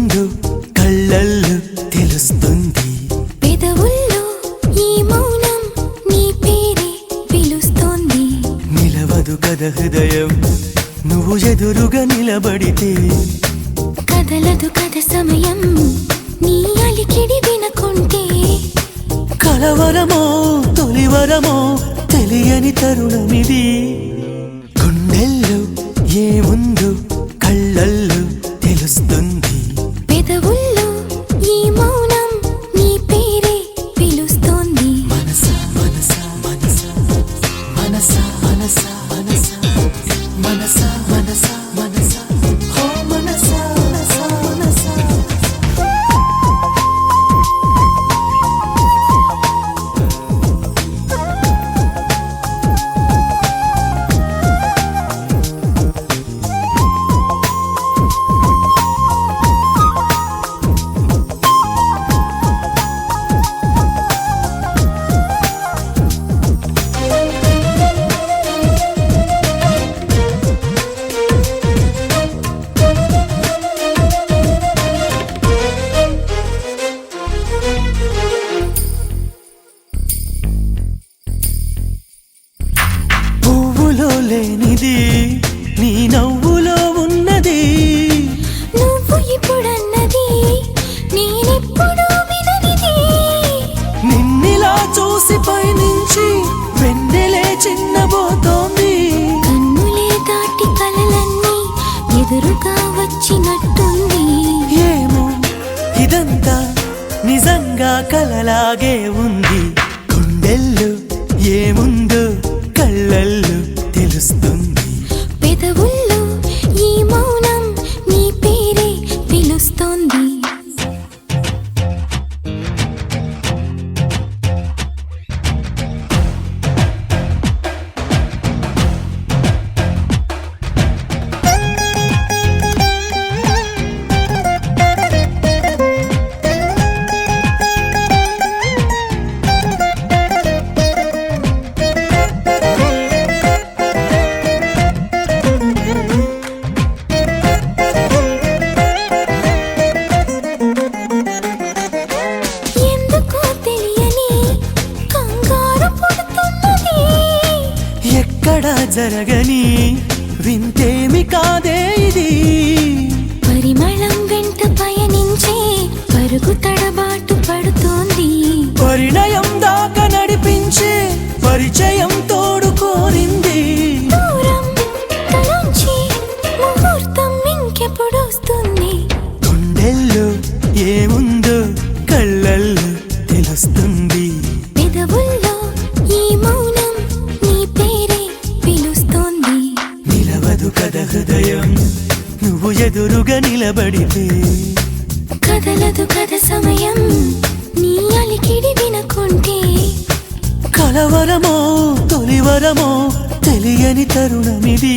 ఏముందో కళ్ళల్లో తెలుస్తుంది. పెదవుల్లో ఈ మౌనం నీ పేరే పిలుస్తోంది. నిలవదు కథ హృదయం నువ్వు ఎదురుగా నిలబడితే. కదలదు కథ సమయం నీ అలికిడి వినకుంటే. కలవరమో తొలివరమో తెలియని తరుణమిది. గుండెల్లో ఏముందో కళ్ళల్లో తెలుస్తుంది. పెదవుల్లో ఈ మౌనం నీ పేరే పిలుస్తోంది. మనసా మనసా మనసా మనసా మనసా మనసా మనసా మనసా మనసా ఓ మనసా మనసా మనసా. పువ్వులో లేనిది నీ నవ్వులో ఉన్నది. నువ్వు ఇప్పుడన్నది నేనెప్పుడు విననిది. నిన్నిలా చూసి పైనుంచి వెన్నెలే చిన్నబోతోంది. కన్నులే దాటి కలలన్నీ ఎదురుగా వచ్చినట్టుంది. ఏమో ఇదంతా నిజంగా కలలాగే ఉంది. గుండెల్లో ఏముందో కళ్ళల్లో తెలుస్తుంది. పెదవుల్లో ఈ మౌనం నీ పేరే పిలుస్తోంది. ఎందుకో తెలియని కంగారు పుడుతున్నది. ఎక్కడా జరగని వింతేమి కాదే ఇది. పరిమళం వెంట పయనించే పరుగు తడబాటు పడుతోంది. పరిణయం దాకా నడిపించే పరిచయం తోడు కోరింది. దూరం తలంచి ముహూర్తం ఇంకెప్పుడొస్తుంది. గుండెల్లో ఏముందో కళ్ళల్లో తెలుస్తుంది. పెదవుల్లో ఈ మౌనం నీ పేరే పిలుస్తోంది. నిలవదు కథ హృదయం నువ్వు ఎదురుగా నిలబడితే. కదలదు కథ సమయం నీ అలికిడి వినకుంటే. కలవరమో తొలివరమో తెలియని తరుణమిది.